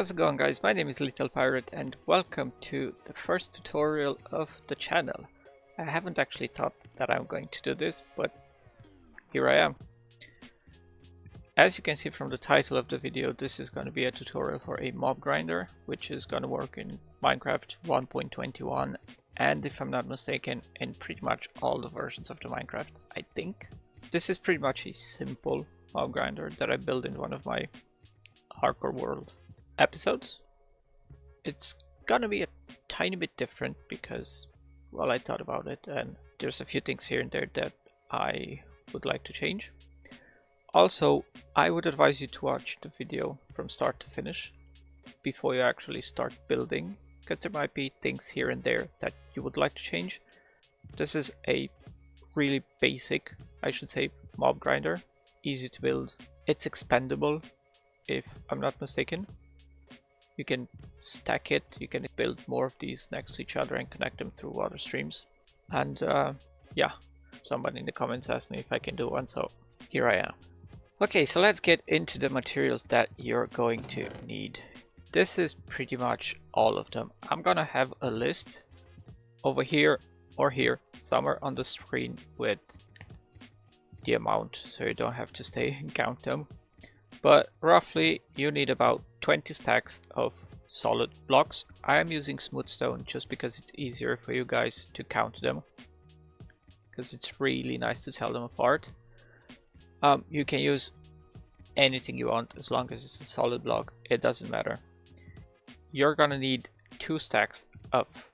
How's it going, guys? My name is Little Pirate and welcome to the first tutorial of the channel. I haven't actually thought that I'm going to do this, but here I am. As you can see from the title of the video, this is going to be a tutorial for a mob grinder, which is going to work in Minecraft 1.21 and, if I'm not mistaken, in pretty much all the versions of the Minecraft, I think. This is pretty much a simple mob grinder that I built in one of my Hardcore World episodes. It's gonna be a tiny bit different because, well, I thought about it and there's a few things here and there that I would like to change. Also, I would advise you to watch the video from start to finish before you actually start building, because there might be things here and there that you would like to change. This is a really basic, I should say, mob grinder, easy to build. It's expandable, if I'm not mistaken. You can stack it, you can build more of these next to each other and connect them through water streams. And yeah, somebody in the comments asked me if I can do one, so here I am. Okay, so let's get into the materials that you're going to need. This is pretty much all of them. I'm gonna have a list over here or here, somewhere on the screen, with the amount, so you don't have to stay and count them. But roughly you need about 20 stacks of solid blocks. I am using smooth stone just because it's easier for you guys to count them, because it's really nice to tell them apart. You can use anything you want as long as it's a solid block, it doesn't matter. You're gonna need 2 stacks of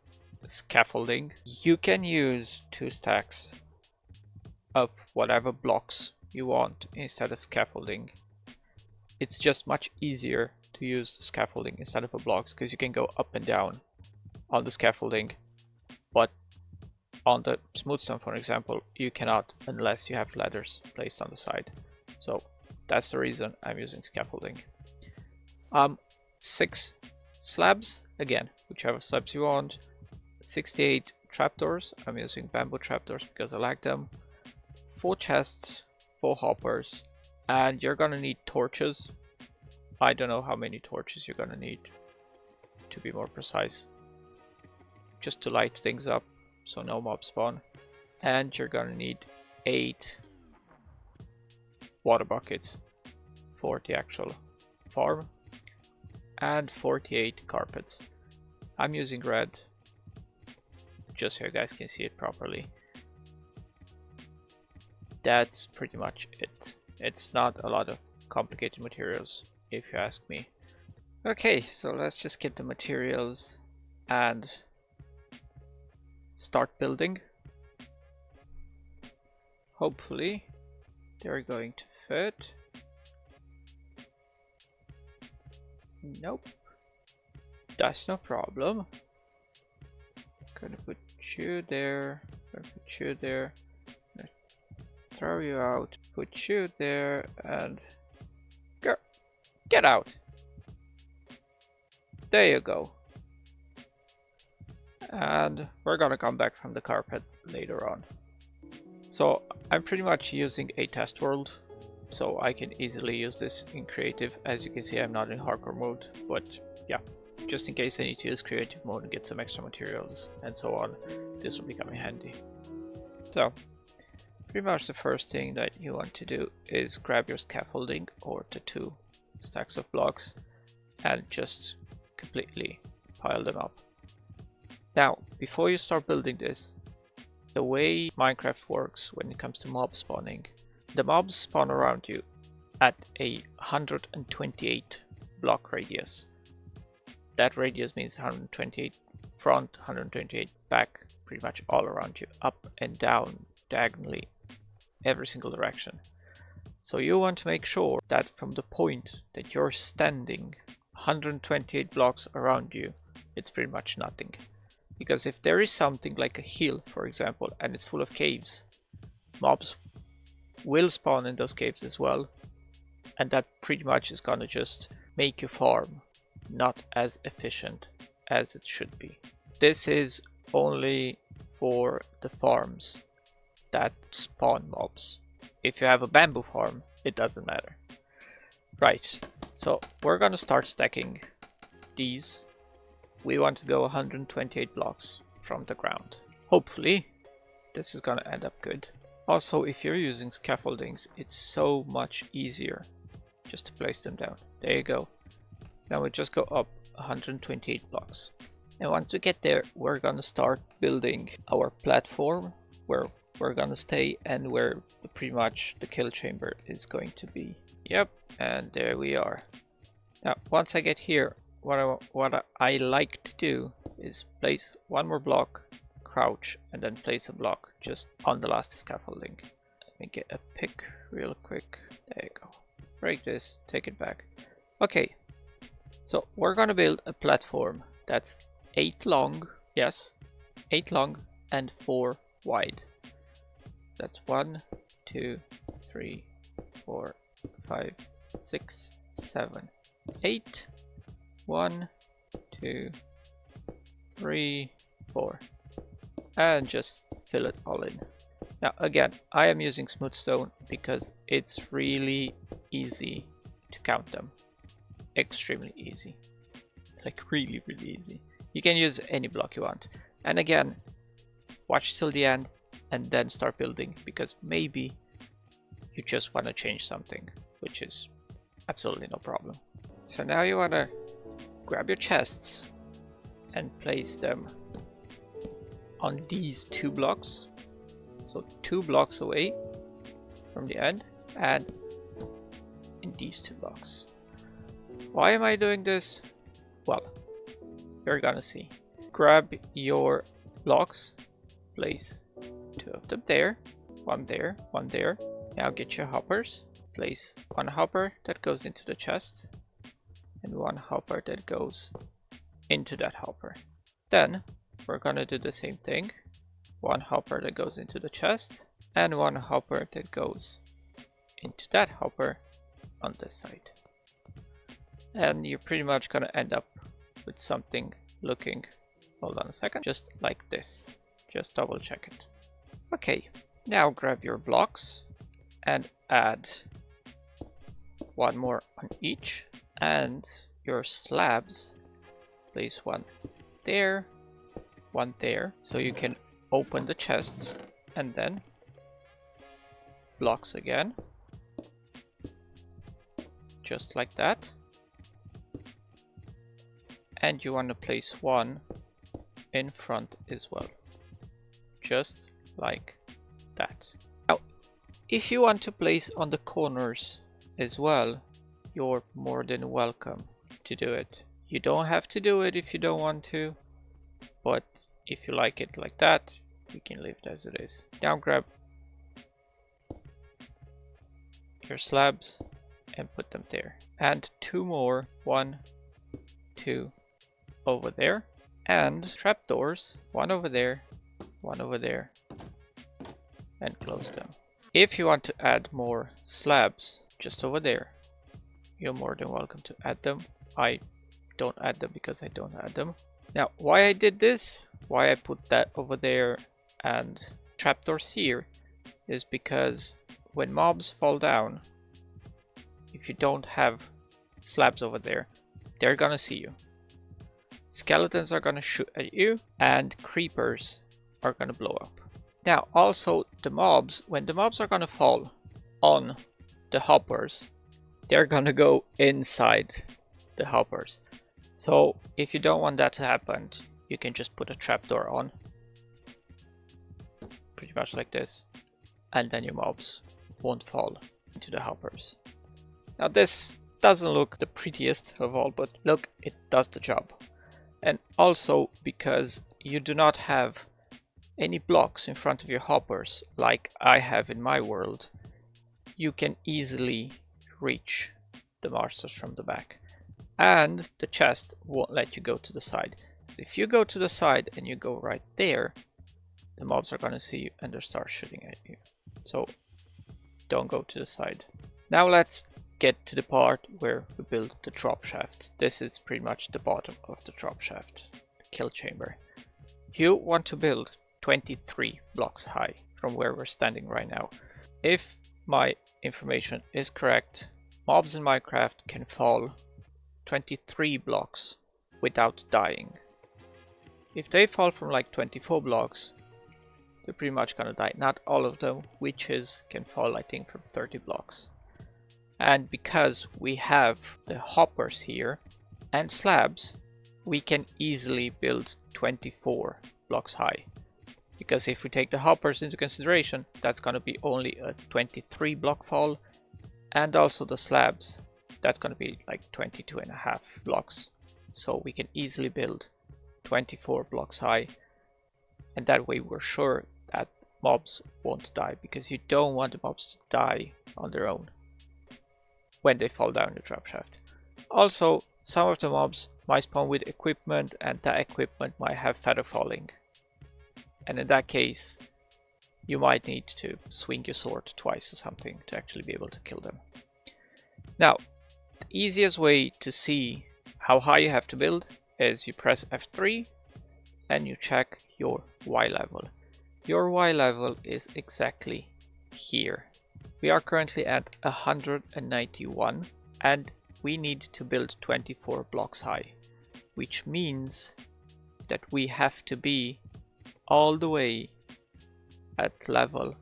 scaffolding. You can use 2 stacks of whatever blocks you want instead of scaffolding. It's just much easier to use scaffolding instead of a blocks, because you can go up and down on the scaffolding, but on the smooth stone, for example, you cannot unless you have ladders placed on the side. So that's the reason I'm using scaffolding. 6 slabs, again, whichever slabs you want. 68 trapdoors, I'm using bamboo trapdoors because I like them. 4 chests, 4 hoppers. And you're gonna need torches. I don't know how many torches you're gonna need, to be more precise, just to light things up so no mob spawn. And you're gonna need 8 water buckets for the actual farm, and 48 carpets. I'm using red just so you guys can see it properly. That's pretty much it. It's not a lot of complicated materials, if you ask me. Okay, so let's just get the materials and start building. Hopefully they're going to fit. Nope, that's no problem. Gonna put you there, gonna put you there, gonna throw you out, put you there, and go, get out. There you go. And we're gonna come back from the carpet later on. So I'm pretty much using a test world, so I can easily use this in creative. As you can see, I'm not in hardcore mode, but yeah, just in case I need to use creative mode and get some extra materials and so on, this will be coming handy. So pretty much the first thing that you want to do is grab your scaffolding or the 2 stacks of blocks and just completely pile them up. Now, before you start building this, the way Minecraft works when it comes to mob spawning, the mobs spawn around you at a 128 block radius. That radius means 128 front, 128 back, pretty much all around you, up and down, diagonally, every single direction. So you want to make sure that from the point that you're standing 128 blocks around you, it's pretty much nothing. Because if there is something like a hill, for example, and it's full of caves, mobs will spawn in those caves as well, and that pretty much is gonna just make your farm not as efficient as it should be. This is only for the farms that spawn mobs. If you have a bamboo farm, it doesn't matter. Right, so we're gonna start stacking these, we want to go 128 blocks from the ground. Hopefully, this is gonna end up good. Also, if you're using scaffoldings, it's so much easier just to place them down. There you go. Now we just go up 128 blocks. And once we get there, we're gonna start building our platform where we're gonna stay and where pretty much the kill chamber is going to be. Yep, and there we are. Now, once I get here, what I like to do is place one more block, crouch, and then place a block just on the last scaffolding. Let me get a pick real quick. There you go. Break this, take it back. Okay, so we're gonna build a platform that's 8 long, yes, 8 long and 4 wide. That's 1, 2, 3, 4, 5, 6, 7, 8. 1, 2, 3, 4. And just fill it all in. Now again, I am using smooth stone because it's really easy to count them. Extremely easy. Like really easy. You can use any block you want. And again, watch till the end and then start building, because maybe you just want to change something, which is absolutely no problem. So now you want to grab your chests and place them on these 2 blocks. So 2 blocks away from the end and in these 2 blocks. Why am I doing this? Well, you're gonna see. Grab your blocks, place 2 of them there, 1 there, 1 there. Now get your hoppers, place 1 hopper that goes into the chest and 1 hopper that goes into that hopper. Then we're gonna do the same thing. 1 hopper that goes into the chest and 1 hopper that goes into that hopper on this side. And you're pretty much gonna end up with something looking, hold on a second, just like this. Just double check it. Okay, now grab your blocks and add 1 more on each, and your slabs, place 1 there, 1 there, so you can open the chests, and then blocks again, just like that. And you want to place 1 in front as well, just like that. Now, if you want to place on the corners as well, you're more than welcome to do it. You don't have to do it if you don't want to, but if you like it like that, you can leave it as it is. Now grab your slabs and put them there. And 2 more, 1, 2 over there, and trapdoors, 1 over there, 1 over there, and close them. If you want to add more slabs just over there, you're more than welcome to add them. I don't add them because I don't add them. Now, why I did this, why I put that over there and trapdoors here, is because when mobs fall down, if you don't have slabs over there, they're gonna see you. Skeletons are gonna shoot at you, and creepers are gonna blow up. Now, also the mobs, when the mobs are gonna fall on the hoppers, they're gonna go inside the hoppers. So if you don't want that to happen, you can just put a trapdoor on, pretty much like this, and then your mobs won't fall into the hoppers. Now this doesn't look the prettiest of all, but look, it does the job. And also because you do not have any blocks in front of your hoppers like I have in my world, you can easily reach the monsters from the back. And the chest won't let you go to the side. Because if you go to the side and you go right there, the mobs are gonna see you and they'll start shooting at you. So don't go to the side. Now let's get to the part where we build the drop shaft. This is pretty much the bottom of the drop shaft, the kill chamber. You want to build 23 blocks high from where we're standing right now. If my information is correct, mobs in Minecraft can fall 23 blocks without dying. If they fall from like 24 blocks, they're pretty much gonna die. Not all of them. Witches can fall, I think, from 30 blocks. And because we have the hoppers here and slabs, we can easily build 24 blocks high. Because if we take the hoppers into consideration, that's gonna be only a 23 block fall. And also the slabs, that's gonna be like 22.5 blocks. So we can easily build 24 blocks high. And that way we're sure that mobs won't die, because you don't want the mobs to die on their own when they fall down the trap shaft. Also, some of the mobs might spawn with equipment, and that equipment might have feather falling. And in that case, you might need to swing your sword twice or something to actually be able to kill them. Now, the easiest way to see how high you have to build is you press F3 and you check your Y level. Your Y level is exactly here. We are currently at 191 and we need to build 24 blocks high, which means that we have to be all the way at level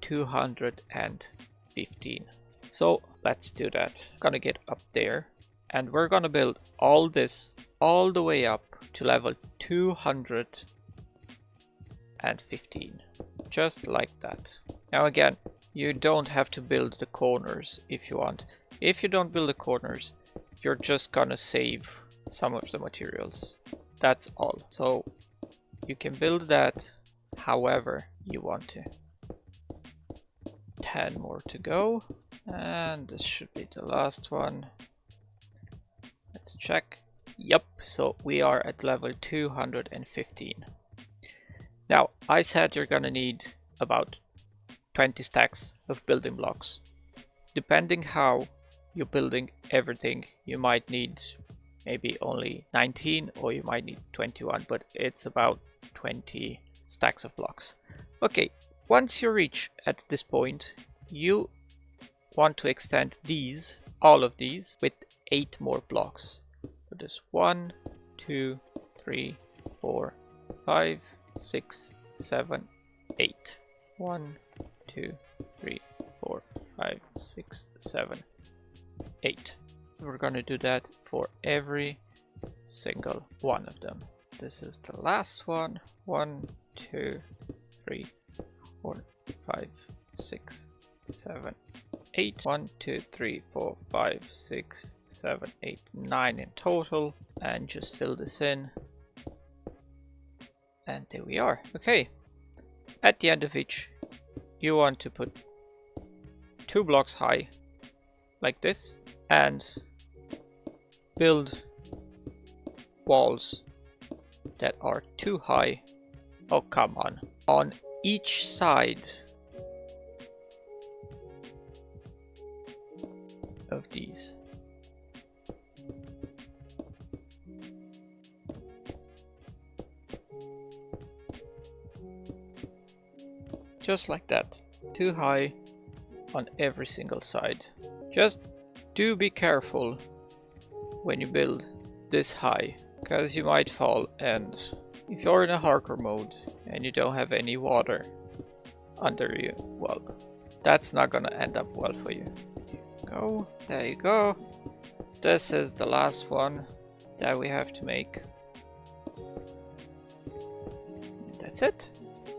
215. So let's do that. Gonna get up there and we're gonna build all this all the way up to level 215, just like that. Now again, you don't have to build the corners if you want. If you don't build the corners, you're just gonna save some of the materials. That's all. So you can build that however you want to. 10 more to go, and this should be the last one. Let's check. Yep, so we are at level 215. Now, I said you're gonna need about 20 stacks of building blocks. Depending how you're building everything, you might need maybe only 19 or you might need 21, but it's about 20 stacks of blocks. Okay, once you reach at this point, you want to extend these, all of these, with 8 more blocks. So there's 1, 2, 3, 4, 5, 6, 7, 8. 1, 2, 3, 4, 5, 6, 7, 8. We're gonna do that for every single one of them. This is the last one. 1, 2, 3, 4, 5, 6, 7, 8. 1, 2, 3, 4, 5, 6, 7, 8, 9 in total. And just fill this in. And there we are. Okay. At the end of each, you want to put 2 blocks high, like this, and build walls that are too high. Oh, come on each side of these. Just like that. Too high on every single side. Just do be careful when you build this high, because you might fall, and if you're in a hardcore mode and you don't have any water under you, well, that's not gonna end up well for you. Go, there you go. This is the last one that we have to make. That's it.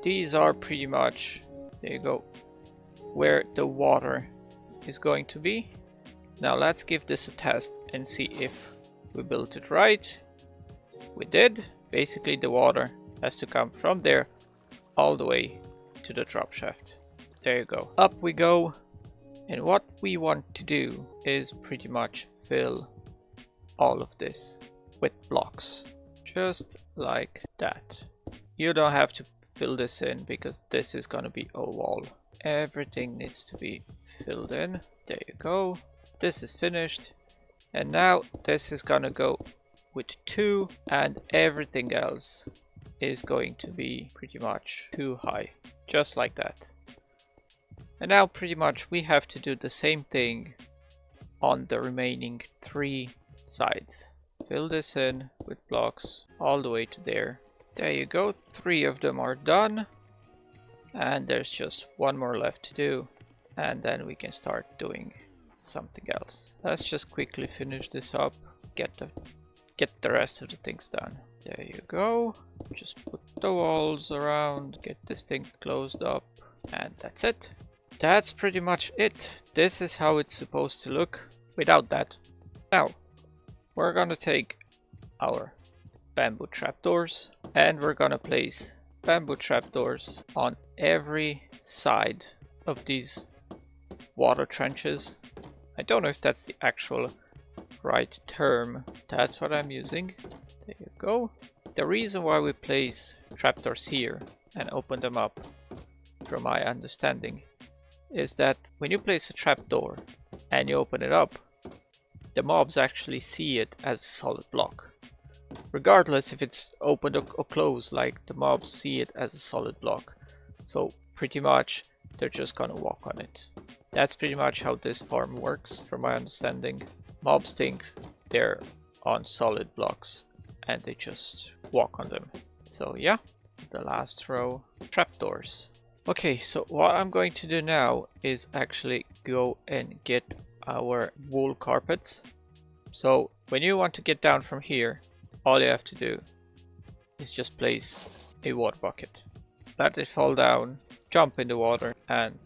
These are pretty much, there you go, where the water is going to be. Now let's give this a test and see if we built it right. We did. Basically the water has to come from there all the way to the drop shaft. There you go. Up we go. And what we want to do is pretty much fill all of this with blocks. Just like that. You don't have to fill this in because this is gonna be a wall. Everything needs to be filled in. There you go. This is finished. And now this is gonna go with 2, and everything else is going to be pretty much too high. Just like that. And now pretty much we have to do the same thing on the remaining 3 sides. fill this in with blocks all the way to there. There you go, 3 of them are done. And there's just one more left to do. And then we can start doing something else. Let's just quickly finish this up, get the rest of the things done. There you go. Just put the walls around, get this thing closed up, and that's it. That's pretty much it. This is how it's supposed to look without that. Now, we're gonna take our bamboo trapdoors and we're gonna place bamboo trapdoors on every side of these water trenches. I don't know if that's the actual right term. That's what I'm using. There you go. The reason why we place trapdoors here and open them up, from my understanding, is that when you place a trapdoor and you open it up, the mobs actually see it as a solid block. Regardless if it's open or closed, like the mobs see it as a solid block. So pretty much they're just gonna walk on it. That's pretty much how this farm works, from my understanding. Mobs think they're on solid blocks and they just walk on them. So yeah, the last row, trapdoors. Okay, so what I'm going to do now is actually go and get our wool carpets. So when you want to get down from here, all you have to do is just place a water bucket. Let it fall down, jump in the water, and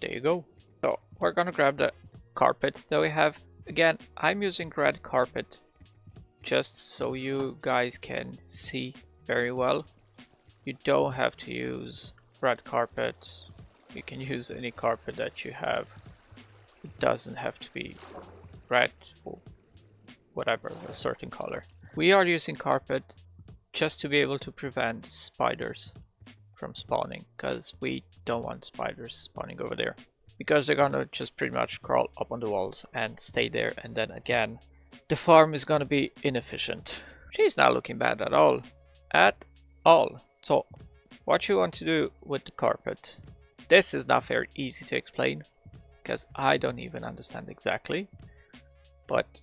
there you go. So we're gonna grab the carpet that we have. Again, I'm using red carpet just so you guys can see very well. You don't have to use red carpet. You can use any carpet that you have. It doesn't have to be red or whatever, a certain color. We are using carpet just to be able to prevent spiders from spawning, because we don't want spiders spawning over there, because they're gonna just pretty much crawl up on the walls and stay there, and then again the farm is gonna be inefficient. She's not looking bad at all. So what you want to do with the carpet, this is not very easy to explain because I don't even understand exactly, but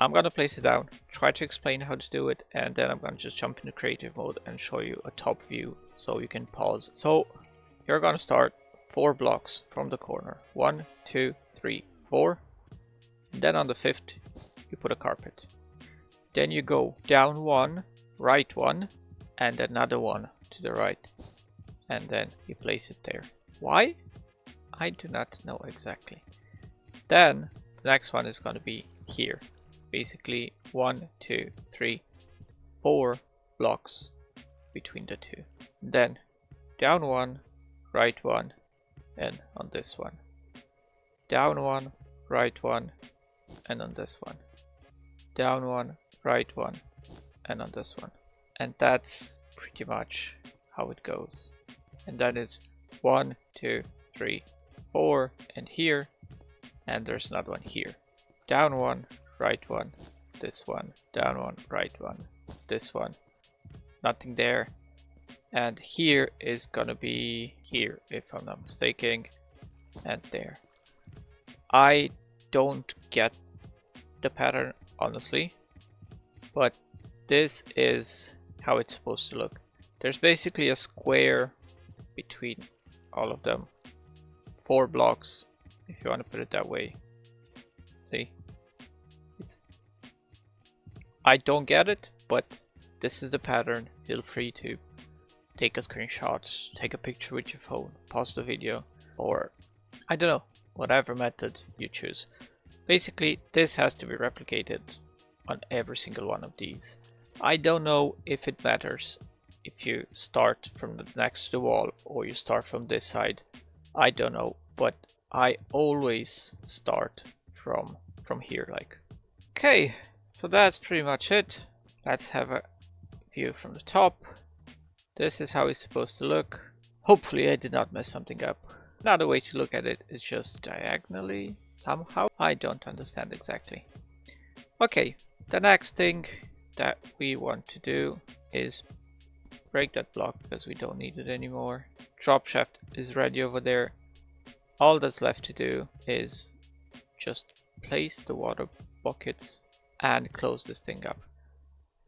I'm gonna place it down, try to explain how to do it, and then I'm gonna just jump into creative mode and show you a top view so you can pause. So you're gonna start 4 blocks from the corner. 1, 2, 3, 4. And then on the 5th you put a carpet. Then you go down 1, right 1, and another one to the right, and then you place it there. Why? I do not know exactly. Then the next one is gonna be here. Basically 1, 2, 3, 4 blocks between the two. Then down 1, right 1, and on this one. Down 1, right 1, and on this one. Down 1, right 1, and on this one. And that's pretty much how it goes. And that is 1, 2, 3, 4, and here, and there's another one here. Down 1, right 1, this one, down 1, right 1, this one, nothing there, and here is gonna be here if I'm not mistaken, and there. I don't get the pattern honestly, but this is how it's supposed to look. There's basically a square between all of them, 4 blocks if you want to put it that way. See? I don't get it, but this is the pattern. Feel free to take a screenshot, take a picture with your phone, pause the video, or I don't know, whatever method you choose. Basically, this has to be replicated on every single one of these. I don't know if it matters if you start from the next to the wall or you start from this side. I don't know, but I always start from here, like. Okay. So that's pretty much it. Let's have a view from the top. This is how it's supposed to look. Hopefully I did not mess something up. Another way to look at it is just diagonally somehow. I don't understand exactly. Okay, the next thing that we want to do is break that block because we don't need it anymore. Drop shaft is ready over there. All that's left to do is just place the water buckets and close this thing up.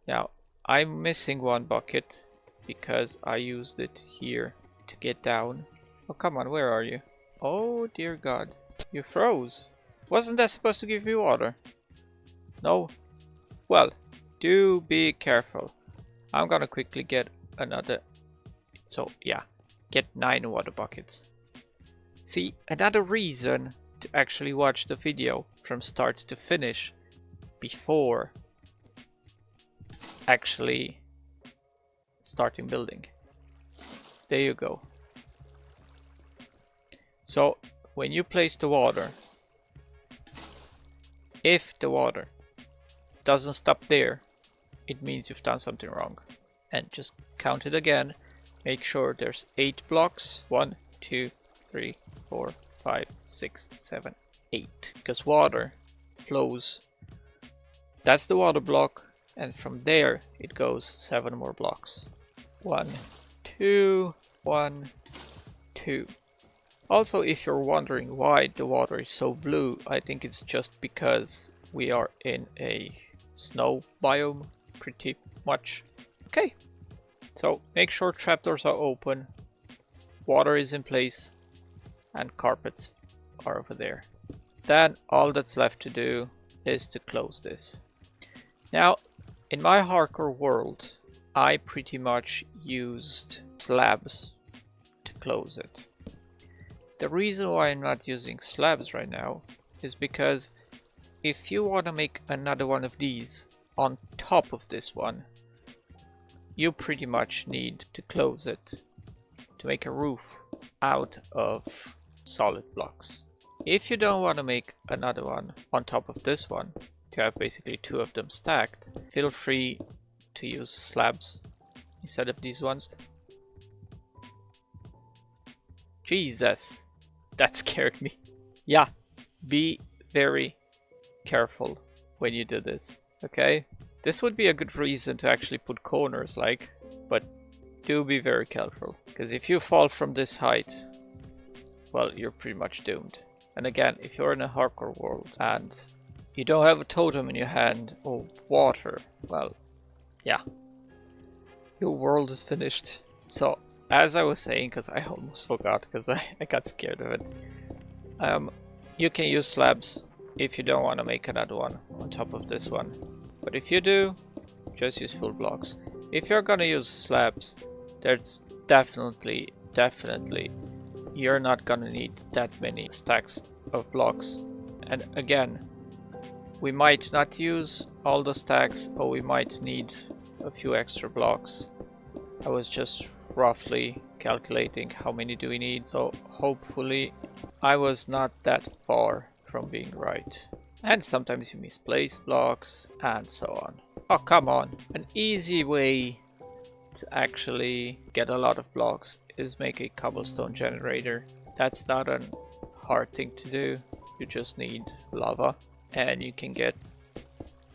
Now, I'm missing one bucket because I used it here to get down. Oh, come on, where are you? Oh, dear God. You froze. Wasn't that supposed to give me water? No? Well, do be careful. I'm gonna quickly get another. So, yeah, get 9 water buckets. See, another reason to actually watch the video from start to finish before actually starting building. There you go. So when you place the water, if the water doesn't stop there, it means you've done something wrong. And just count it again. Make sure there's 8 blocks. 1, 2, 3, 4, 5, 6, 7, 8. Because water flows. That's the water block. And from there it goes 7 more blocks. 1, 2, 1, 2. Also, if you're wondering why the water is so blue, I think it's just because we are in a snow biome, pretty much. Okay, so make sure trapdoors are open, water is in place, and carpets are over there. Then all that's left to do is to close this. Now, in my hardcore world, I pretty much used slabs to close it. The reason why I'm not using slabs right now is because if you want to make another one of these on top of this one, you pretty much need to close it to make a roof out of solid blocks. If you don't want to make another one on top of this one, to have basically 2 of them stacked, feel free to use slabs instead of these ones. Jesus, that scared me. Yeah, be very careful when you do this, okay? This would be a good reason to actually put corners, like, but do be very careful, because if you fall from this height, well, you're pretty much doomed. And again, if you're in a hardcore world and you don't have a totem in your hand or water, well, yeah, your world is finished. So, as I was saying, because I almost forgot, because I got scared of it, you can use slabs if you don't want to make another one on top of this one. But if you do, just use full blocks. If you're gonna use slabs, there's definitely, you're not gonna need that many stacks of blocks. And again, we might not use all the stacks, or we might need a few extra blocks. I was just roughly calculating how many do we need, so hopefully I was not that far from being right. And sometimes you misplace blocks and so on. Oh, come on. An easy way to actually get a lot of blocks is make a cobblestone generator. That's not a hard thing to do. You just need lava and you can get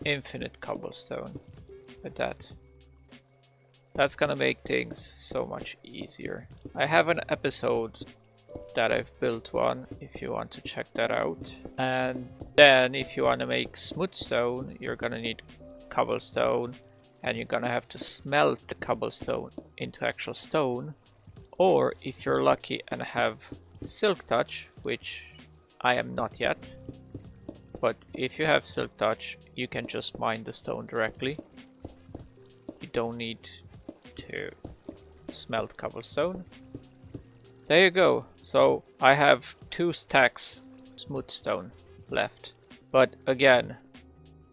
infinite cobblestone with that. That's gonna make things so much easier. I have an episode that I've built one if you want to check that out. And then if you want to make smooth stone, you're gonna need cobblestone, and you're gonna have to smelt the cobblestone into actual stone. Or if you're lucky and have silk touch, which I am not yet, but if you have silk touch, you can just mine the stone directly. You don't need to smelt cobblestone. There you go. So I have 2 stacks smooth stone left. But again,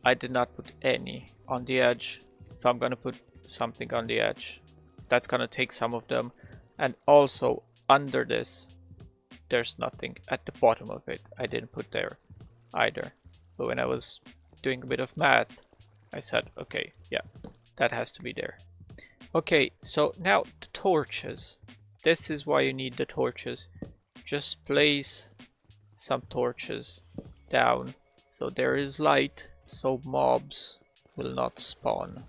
I did not put any on the edge. If I'm gonna put something on the edge, that's gonna take some of them. And also under this, there's nothing at the bottom of it. I didn't put there either. But when I was doing a bit of math, I said, okay, yeah, that has to be there. Okay, so now the torches. This is why you need the torches. Just place some torches down so there is light, so mobs will not spawn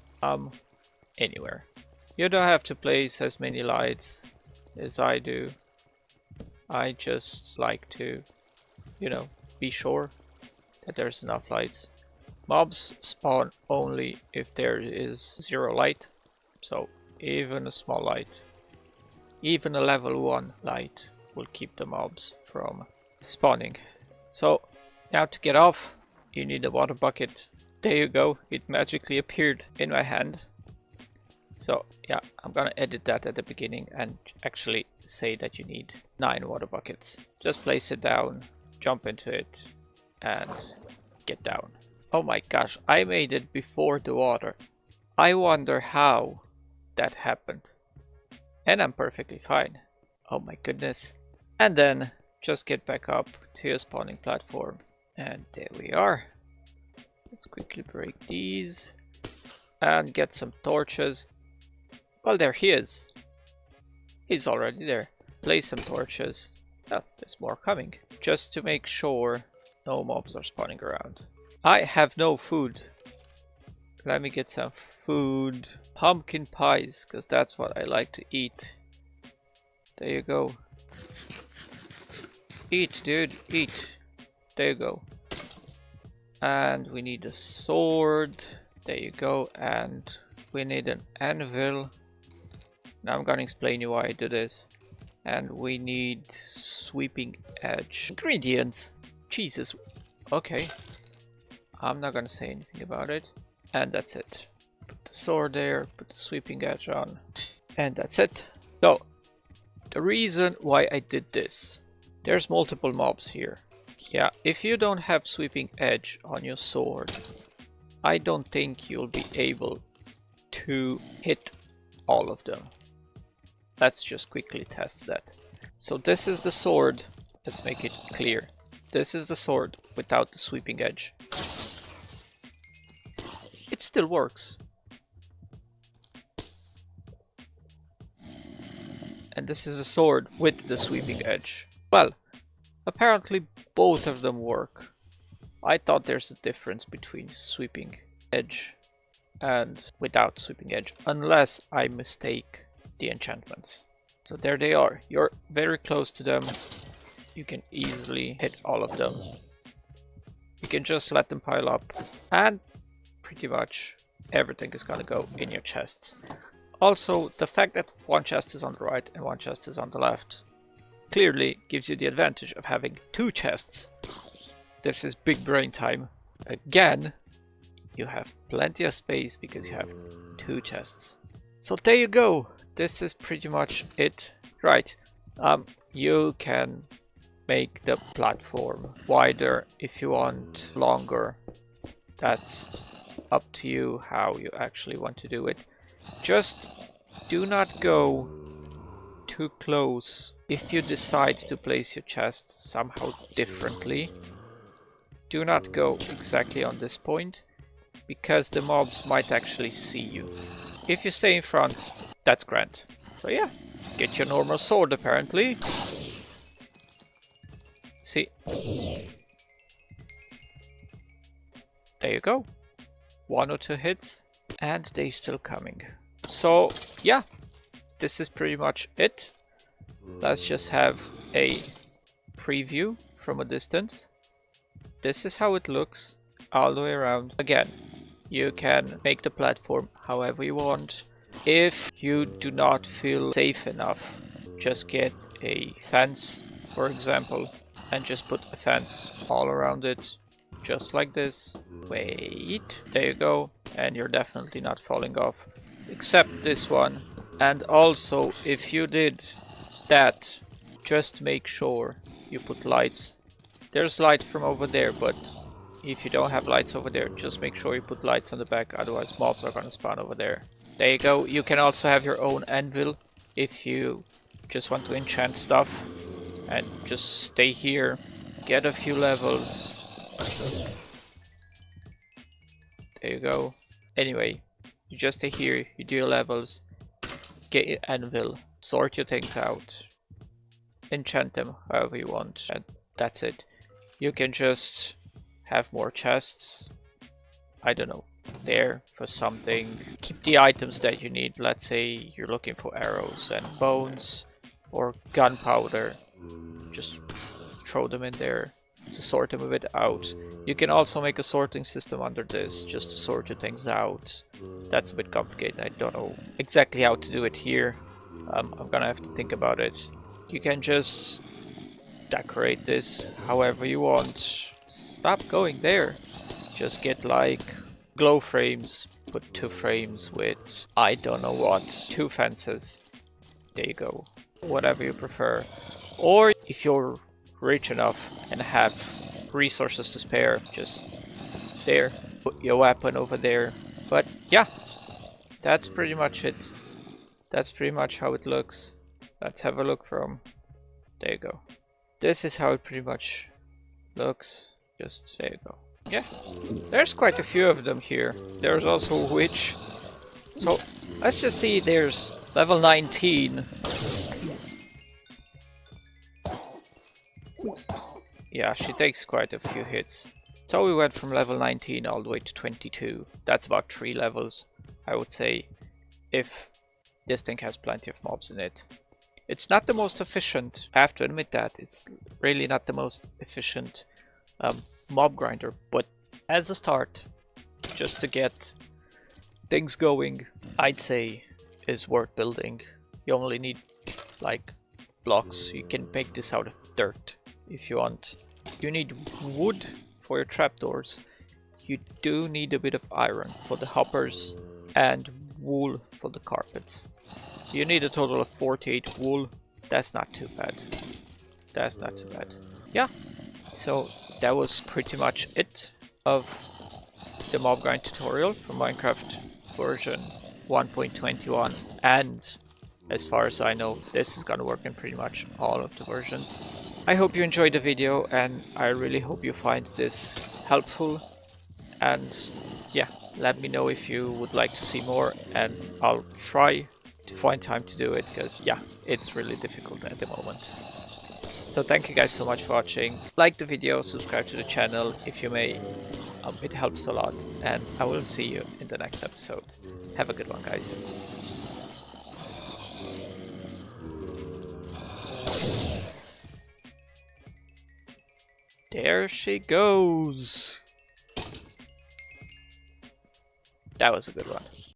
anywhere. You don't have to place as many lights as I do. I just like to, you know, be sure that there's enough lights. Mobs spawn only if there is 0 light, so even a small light, even a level 1 light will keep the mobs from spawning. So now to get off, you need a water bucket. There you go, it magically appeared in my hand. So yeah, I'm gonna edit that at the beginning and actually say that you need 9 water buckets. Just place it down, jump into it, and get down. Oh my gosh, I made it before the water. I wonder how that happened. And I'm perfectly fine. Oh my goodness. And then just get back up to your spawning platform. And there we are. Let's quickly break these and get some torches. Well, there he is. He's already there. Place some torches. Oh, there's more coming. Just to make sure no mobs are spawning around. I have no food. Let me get some food. Pumpkin pies, because that's what I like to eat. There you go. Eat, dude, eat. There you go. And we need a sword. There you go. And we need an anvil. Now I'm gonna explain you why I do this. And we need sweeping edge. Ingredients. Jesus. Okay. I'm not gonna say anything about it. And that's it. Put the sword there, put the sweeping edge on. And that's it. So, the reason why I did this. There's multiple mobs here. Yeah, if you don't have sweeping edge on your sword, I don't think you'll be able to hit all of them. Let's just quickly test that. So this is the sword. Let's make it clear. This is the sword without the sweeping edge. It still works. And this is a sword with the sweeping edge. Well, apparently both of them work. I thought there's a difference between sweeping edge and without sweeping edge, unless I mistake the enchantments. So there they are. You're very close to them. You can easily hit all of them. You can just let them pile up and pretty much everything is gonna go in your chests. Also, the fact that one chest is on the right and one chest is on the left clearly gives you the advantage of having 2 chests. This is big brain time. Again, you have plenty of space because you have 2 chests. So there you go. This is pretty much it. Right. You can make the platform wider if you want, longer. That's up to you how you actually want to do it. Just do not go too close. If you decide to place your chests somehow differently, do not go exactly on this point, because the mobs might actually see you. If you stay in front, that's grand. So yeah, get your normal sword apparently. See? There you go. 1 or 2 hits, and they still coming. So yeah, this is pretty much it. Let's just have a preview from a distance. This is how it looks all the way around. Again, you can make the platform however you want. If you do not feel safe enough, just get a fence, for example, and just put a fence all around it, just like this. Wait, there you go, and you're definitely not falling off, except this one. And also, if you did that, just make sure you put lights. There's light from over there, but if you don't have lights over there, just make sure you put lights on the back, otherwise mobs are gonna spawn over there. There you go. You can also have your own anvil if you just want to enchant stuff, and just stay here, get a few levels. There you go. Anyway, you just stay here, you do your levels, get your anvil, sort your things out, enchant them however you want, and that's it. You can just have more chests, I don't know, there for something. Keep the items that you need. Let's say you're looking for arrows and bones or gunpowder, just throw them in there. to sort them a bit out. You can also make a sorting system under this just to sort your things out. That's a bit complicated. I don't know exactly how to do it here. I'm gonna have to think about it. You can just decorate this however you want. Stop going there. Just get like glow frames. Put 2 frames with I don't know what. 2 fences. There you go. Whatever you prefer. Or if you're rich enough and have resources to spare, just there. Put your weapon over there. But yeah, that's pretty much it. That's pretty much how it looks. Let's have a look from... There you go. This is how it pretty much looks. Just there you go. Yeah, there's quite a few of them here. There's also a witch. So let's just see, there's level 19. Yeah, she takes quite a few hits. So we went from level 19 all the way to 22. That's about 3 levels, I would say, if this thing has plenty of mobs in it. It's not the most efficient, I have to admit that. It's really not the most efficient mob grinder, but as a start, just to get things going, I'd say is worth building. You only need like blocks. You can make this out of dirt if you want. You need wood for your trapdoors. You do need a bit of iron for the hoppers and wool for the carpets. You need a total of 48 wool. That's not too bad. That's not too bad. Yeah, so that was pretty much it of the mob grind tutorial for Minecraft version 1.21, and as far as I know, this is gonna work in pretty much all of the versions. I hope you enjoyed the video, and I really hope you find this helpful, and yeah, let me know if you would like to see more, and I'll try to find time to do it, because yeah, it's really difficult at the moment. So thank you guys so much for watching. Like the video, subscribe to the channel if you may. It helps a lot, and I will see you in the next episode. Have a good one, guys. There she goes. That was a good one.